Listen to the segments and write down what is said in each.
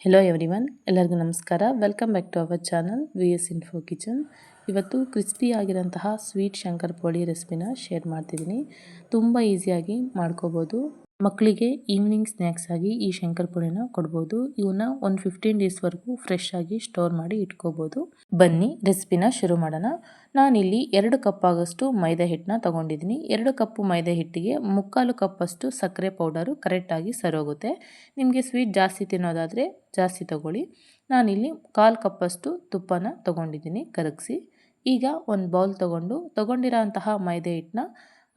Hello everyone, ಎಲ್ಲರಿಗೂ ನಮಸ್ಕಾರ. Welcome back to our channel VS Info kitchen. ಇವತ್ತು crispy ಆಗಿರೋಂತಹ ಸ್ವೀಟ್ ಶಂಕರಪೋಳಿ ರೆಸಿಪಿನ ಶೇರ್ ಮಾಡ್ತಿದ್ದೀನಿ. ತುಂಬ ಈಸಿಯಾಗಿ ಮಾಡ್ಕೋಬೋದು. ಮಕ್ಕಳಿಗೆ ಈವ್ನಿಂಗ್ ಸ್ನ್ಯಾಕ್ಸ್ ಆಗಿ ಈ ಶಂಕರಪೋಳಿನ ಕೊಡ್ಬೋದು. ಇವನ್ನ ಒಂದು 15 ಡೇಸ್ವರೆಗೂ ಫ್ರೆಶ್ ಆಗಿ ಸ್ಟೋರ್ ಮಾಡಿ ಇಟ್ಕೋಬೋದು. ಬನ್ನಿ ರೆಸಿಪಿನ ಶುರು ಮಾಡೋಣ. ನಾನಿಲ್ಲಿ 2 ಕಪ್ ಆಗೋಷ್ಟು ಮೈದಾ ಹಿಟ್ಟನ್ನ ತೊಗೊಂಡಿದ್ದೀನಿ. 2 ಕಪ್ಪು ಮೈದಾ ಹಿಟ್ಟಿಗೆ 3/4 ಕಪ್ಪಷ್ಟು ಸಕ್ಕರೆ ಪೌಡರು ಕರೆಕ್ಟಾಗಿ ಸರೋಗುತ್ತೆ. ನಿಮಗೆ ಸ್ವೀಟ್ ಜಾಸ್ತಿ ತಿನ್ನೋದಾದರೆ ಜಾಸ್ತಿ ತೊಗೊಳ್ಳಿ. ನಾನಿಲ್ಲಿ 1/4 ಕಪ್ಪಷ್ಟು ತುಪ್ಪನ ತೊಗೊಂಡಿದ್ದೀನಿ ಕರಗಿಸಿ. ಈಗ ಒಂದು ಬೌಲ್ ತೊಗೊಂಡಿರೋ ಅಂತಹ ಮೈದಾ ಹಿಟ್ಟನ್ನ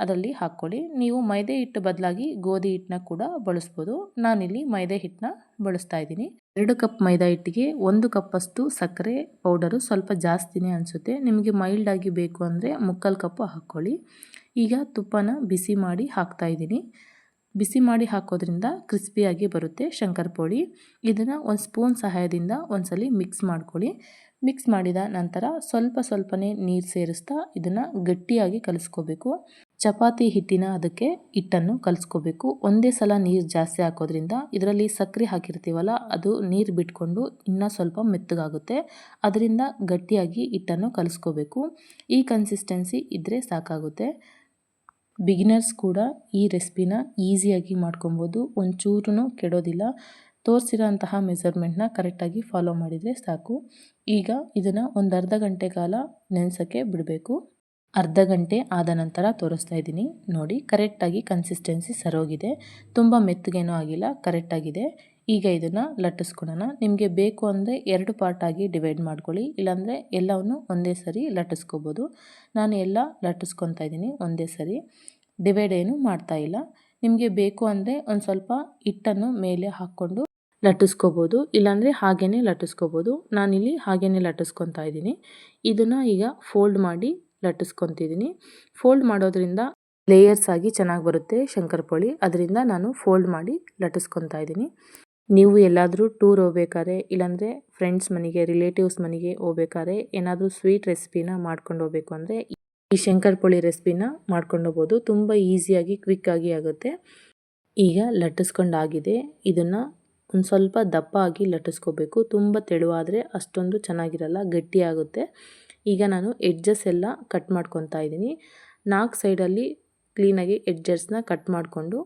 ಅದರಲ್ಲಿ ಹಾಕ್ಕೊಳ್ಳಿ. ನೀವು ಮೈದಾ ಹಿಟ್ಟು ಬದಲಾಗಿ ಗೋಧಿ ಹಿಟ್ಟನ್ನ ಕೂಡ ಬಳಸ್ಬೋದು. ನಾನಿಲ್ಲಿ ಮೈದಾ ಹಿಟ್ಟನ್ನ ಬಳಸ್ತಾ ಇದ್ದೀನಿ. 2 ಕಪ್ ಮೈದಾ ಹಿಟ್ಟಿಗೆ 1 ಕಪ್ಪಷ್ಟು ಸಕ್ಕರೆ ಪೌಡರು ಸ್ವಲ್ಪ ಜಾಸ್ತಿನೇ ಅನಿಸುತ್ತೆ. ನಿಮಗೆ ಮೈಲ್ಡ್ ಆಗಿ ಬೇಕು ಅಂದರೆ 3/4 ಕಪ್ಪು ಹಾಕ್ಕೊಳ್ಳಿ. ಈಗ ತುಪ್ಪನ ಬಿಸಿ ಮಾಡಿ ಹಾಕ್ತಾ ಇದ್ದೀನಿ. ಬಿಸಿ ಮಾಡಿ ಹಾಕೋದ್ರಿಂದ ಕ್ರಿಸ್ಪಿಯಾಗಿ ಬರುತ್ತೆ ಶಂಕರಪೋಳಿ. ಇದನ್ನು ಒಂದು ಸ್ಪೂನ್ ಸಹಾಯದಿಂದ ಒಂದ್ಸಲಿ ಮಿಕ್ಸ್ ಮಾಡ್ಕೊಳ್ಳಿ. ಮಿಕ್ಸ್ ಮಾಡಿದ ನಂತರ ಸ್ವಲ್ಪನೇ ನೀರು ಸೇರಿಸ್ತಾ ಇದನ್ನು ಗಟ್ಟಿಯಾಗಿ ಕಲಿಸ್ಕೋಬೇಕು. ಚಪಾತಿ ಹಿಟ್ಟಿನ ಅದಕ್ಕೆ ಹಿಟ್ಟನ್ನು ಕಲಿಸ್ಕೋಬೇಕು. ಒಂದೇ ಸಲ ನೀರು ಜಾಸ್ತಿ ಹಾಕೋದ್ರಿಂದ ಇದರಲ್ಲಿ ಸಕ್ಕರೆ ಹಾಕಿರ್ತೀವಲ್ಲ, ಅದು ನೀರು ಬಿಟ್ಕೊಂಡು ಇನ್ನೂ ಸ್ವಲ್ಪ ಮೆತ್ತಗಾಗುತ್ತೆ. ಅದರಿಂದ ಗಟ್ಟಿಯಾಗಿ ಹಿಟ್ಟನ್ನು ಕಲಿಸ್ಕೋಬೇಕು. ಈ ಕನ್ಸಿಸ್ಟೆನ್ಸಿ ಇದ್ದರೆ ಸಾಕಾಗುತ್ತೆ. ಬಿಗಿನರ್ಸ್ ಕೂಡ ಈ ರೆಸಿಪಿನ ಈಸಿಯಾಗಿ ಮಾಡ್ಕೊಬೋದು. ಒಂಚೂರು ಕೆಡೋದಿಲ್ಲ. ತೋರಿಸಿರೋ ಅಂತಹ ಮೆಸರ್ಮೆಂಟ್ನ ಕರೆಕ್ಟಾಗಿ ಫಾಲೋ ಮಾಡಿದರೆ ಸಾಕು. ಈಗ ಇದನ್ನು ಒಂದು ಅರ್ಧ ಗಂಟೆ ಕಾಲ ನೆನೆಸೋಕ್ಕೆ ಬಿಡಬೇಕು. ಅರ್ಧ ಗಂಟೆ ಆದ ನಂತರ ತೋರಿಸ್ತಾ ಇದ್ದೀನಿ. ನೋಡಿ, ಕರೆಕ್ಟಾಗಿ ಕನ್ಸಿಸ್ಟೆನ್ಸಿ ಸರೋಗಿದೆ. ತುಂಬ ಮೆತ್ತಗೇನೂ ಆಗಿಲ್ಲ, ಕರೆಕ್ಟಾಗಿದೆ. ಈಗ ಇದನ್ನು ಲಟ್ಟಿಸ್ಕೊಳ್ಳೋಣ. ನಿಮಗೆ ಬೇಕು ಅಂದರೆ 2 ಪಾರ್ಟಾಗಿ ಡಿವೈಡ್ ಮಾಡ್ಕೊಳ್ಳಿ, ಇಲ್ಲಾಂದರೆ ಎಲ್ಲವನ್ನು ಒಂದೇ ಸರಿ ಲಟ್ಟಿಸ್ಕೋಬೋದು. ನಾನು ಎಲ್ಲ ಲಟ್ಟಿಸ್ಕೊತಾ ಇದ್ದೀನಿ ಒಂದೇ ಸರಿ, ಡಿವೈಡ್ ಏನು ಮಾಡ್ತಾ ಇಲ್ಲ. ನಿಮಗೆ ಬೇಕು ಅಂದರೆ ಒಂದು ಸ್ವಲ್ಪ ಹಿಟ್ಟನ್ನು ಮೇಲೆ ಹಾಕ್ಕೊಂಡು ಲಟ್ಟಿಸ್ಕೋಬೋದು, ಇಲ್ಲಾಂದರೆ ಹಾಗೇ ಲಟ್ಟಿಸ್ಕೋಬೋದು. ನಾನಿಲ್ಲಿ ಹಾಗೇ ಲಟ್ಟಿಸ್ಕೊತಾ ಇದ್ದೀನಿ. ಇದನ್ನು ಈಗ ಫೋಲ್ಡ್ ಮಾಡಿ ಲಟ್ಟಿಸ್ಕೊತಿದ್ದೀನಿ. ಫೋಲ್ಡ್ ಮಾಡೋದ್ರಿಂದ ಲೇಯರ್ಸ್ ಆಗಿ ಚೆನ್ನಾಗಿ ಬರುತ್ತೆ ಶಂಕರಪೋಳಿ. ಅದರಿಂದ ನಾನು ಫೋಲ್ಡ್ ಮಾಡಿ ಲಟ್ಟಿಸ್ಕೊತಾ ಇದ್ದೀನಿ. ನೀವು ಎಲ್ಲಾದರೂ ಟೂರ್ ಹೋಗ್ಬೇಕಾದ್ರೆ, ಇಲ್ಲಾಂದರೆ ಫ್ರೆಂಡ್ಸ್ ಮನೆಗೆ, ರಿಲೇಟಿವ್ಸ್ ಮನೆಗೆ ಹೋಗ್ಬೇಕಾದ್ರೆ ಏನಾದರೂ ಸ್ವೀಟ್ ರೆಸಿಪಿನ ಮಾಡ್ಕೊಂಡು ಹೋಗ್ಬೇಕು ಅಂದರೆ ಈ ಶಂಕರಪೋಳಿ ರೆಸಿಪಿನ ಮಾಡ್ಕೊಂಡು ಹೋಗ್ಬೋದು. ತುಂಬ ಈಸಿಯಾಗಿ ಕ್ವಿಕ್ಕಾಗಿ ಆಗುತ್ತೆ. ಈಗ ಲಟ್ಟಿಸ್ಕೊಂಡಾಗಿದೆ. ಇದನ್ನು ಒಂದು ಸ್ವಲ್ಪ ದಪ್ಪ ಆಗಿ ಲಟ್ಟಿಸ್ಕೋಬೇಕು. ತುಂಬ ತೆಳುವಾದರೆ ಅಷ್ಟೊಂದು ಚೆನ್ನಾಗಿರಲ್ಲ, ಗಟ್ಟಿಯಾಗುತ್ತೆ. ಈಗ ನಾನು ಎಡ್ಜಸ್ ಎಲ್ಲ ಕಟ್ ಮಾಡ್ಕೊತಾ ಇದ್ದೀನಿ. 4 ಸೈಡಲ್ಲಿ ಕ್ಲೀನಾಗಿ ಎಡ್ಜಸ್ನ ಕಟ್ ಮಾಡಿಕೊಂಡು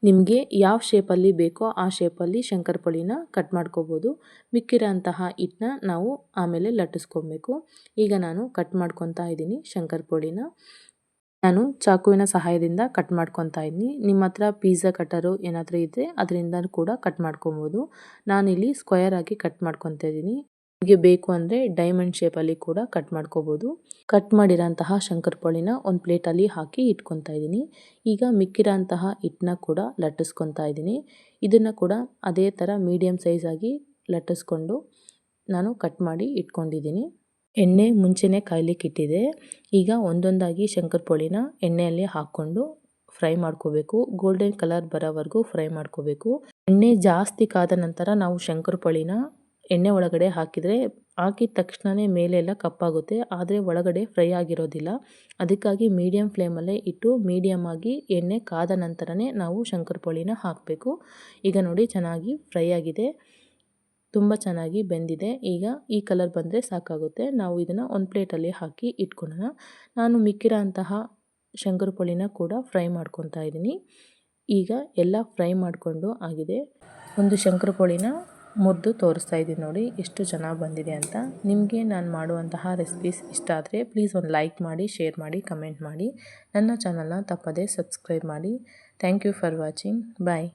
ನಿಮಗೆ ಯಾವ ಶೇಪಲ್ಲಿ ಬೇಕೋ ಆ ಶೇಪಲ್ಲಿ ಶಂಕರಪೋಳಿನ ಕಟ್ ಮಾಡ್ಕೋಬೋದು. ಮಿಕ್ಕಿರೋ ಅಂತಹ ಹಿಟ್ಟನ್ನ ನಾವು ಆಮೇಲೆ ಲಟ್ಟಿಸ್ಕೊಬೇಕು. ಈಗ ನಾನು ಕಟ್ ಮಾಡ್ಕೊತಾ ಇದ್ದೀನಿ ಶಂಕರಪೋಳಿನ. ನಾನು ಚಾಕುವಿನ ಸಹಾಯದಿಂದ ಕಟ್ ಮಾಡ್ಕೊತಾ ಇದ್ದೀನಿ. ನಿಮ್ಮ ಹತ್ರ ಪಿಜ್ಜಾ ಕಟ್ಟರು ಏನಾದರೂ ಇದ್ದರೆ ಅದರಿಂದ ಕೂಡ ಕಟ್ ಮಾಡ್ಕೊಬೋದು. ನಾನಿಲ್ಲಿ ಸ್ಕ್ವೇರ್ ಆಗಿ ಕಟ್ ಮಾಡ್ಕೊತಾ ಇದ್ದೀನಿ. ನಿಮಗೆ ಬೇಕು ಅಂದರೆ ಡೈಮಂಡ್ ಶೇಪಲ್ಲಿ ಕೂಡ ಕಟ್ ಮಾಡ್ಕೋಬೋದು. ಕಟ್ ಮಾಡಿರೋಂತಹ ಶಂಕರಪೋಳಿನ ಒಂದು ಪ್ಲೇಟಲ್ಲಿ ಹಾಕಿ ಇಟ್ಕೊತಾ ಇದ್ದೀನಿ. ಈಗ ಮಿಕ್ಕಿರೋಂತಹ ಹಿಟ್ಟನ್ನ ಕೂಡ ಲಟ್ಟಿಸ್ಕೊತಾ ಇದ್ದೀನಿ. ಇದನ್ನು ಕೂಡ ಅದೇ ಥರ ಮೀಡಿಯಮ್ ಸೈಜಾಗಿ ಲಟ್ಟಿಸ್ಕೊಂಡು ನಾನು ಕಟ್ ಮಾಡಿ ಇಟ್ಕೊಂಡಿದ್ದೀನಿ. ಎಣ್ಣೆ ಮುಂಚೆನೇ ಕಾಯ್ಲಿಕ್ಕೆ ಇಟ್ಟಿದೆ. ಈಗ ಒಂದೊಂದಾಗಿ ಶಂಕರಪೋಳಿನ ಎಣ್ಣೆಯಲ್ಲಿ ಹಾಕ್ಕೊಂಡು ಫ್ರೈ ಮಾಡ್ಕೋಬೇಕು. ಗೋಲ್ಡನ್ ಕಲರ್ ಬರೋವರೆಗೂ ಫ್ರೈ ಮಾಡ್ಕೋಬೇಕು. ಎಣ್ಣೆ ಜಾಸ್ತಿ ಕಾದ ನಂತರ ನಾವು ಶಂಕರಪೋಳಿನ ಎಣ್ಣೆ ಒಳಗಡೆ ಹಾಕಿದರೆ ಹಾಕಿದ ತಕ್ಷಣವೇ ಮೇಲೆಲ್ಲ ಕಪ್ಪಾಗುತ್ತೆ, ಆದರೆ ಒಳಗಡೆ ಫ್ರೈ ಆಗಿರೋದಿಲ್ಲ. ಅದಕ್ಕಾಗಿ ಮೀಡಿಯಮ್ ಫ್ಲೇಮಲ್ಲೇ ಇಟ್ಟು ಮೀಡಿಯಮ್ ಆಗಿ ಎಣ್ಣೆ ಕಾದ ನಂತರನೇ ನಾವು ಶಂಕರಪೋಳಿನ ಹಾಕಬೇಕು. ಈಗ ನೋಡಿ, ಚೆನ್ನಾಗಿ ಫ್ರೈ ಆಗಿದೆ, ತುಂಬ ಚೆನ್ನಾಗಿ ಬೆಂದಿದೆ. ಈಗ ಈ ಕಲರ್ ಬಂದರೆ ಸಾಕಾಗುತ್ತೆ. ನಾವು ಇದನ್ನು ಒಂದು ಪ್ಲೇಟಲ್ಲಿ ಹಾಕಿ ಇಟ್ಕೊಳ್ಳೋಣ. ನಾನು ಮಿಕ್ಕಿರೋ ಅಂತಹ ಶಂಕರಪೋಳಿನ ಕೂಡ ಫ್ರೈ ಮಾಡ್ಕೊತಾ ಇದ್ದೀನಿ. ಈಗ ಎಲ್ಲ ಫ್ರೈ ಮಾಡಿಕೊಂಡು ಆಗಿದೆ. ಒಂದು ಶಂಕರಪೋಳಿನ ಮುರಿದು ತೋರಿಸ್ತಾ ಇದ್ದೀನಿ. ನೋಡಿ ಎಷ್ಟು ಚೆನ್ನಾಗಿ ಬಂದಿದೆ ಅಂತ. ನಿಮಗೆ ನಾನು ಮಾಡುವಂತಹ ರೆಸಿಪೀಸ್ ಇಷ್ಟ ಆದರೆ ಪ್ಲೀಸ್ ಒಂದು ಲೈಕ್ ಮಾಡಿ, ಶೇರ್ ಮಾಡಿ, ಕಮೆಂಟ್ ಮಾಡಿ. ನನ್ನ ಚಾನಲ್ನ ತಪ್ಪದೇ ಸಬ್ಸ್ಕ್ರೈಬ್ ಮಾಡಿ. Thank you for watching. Bye.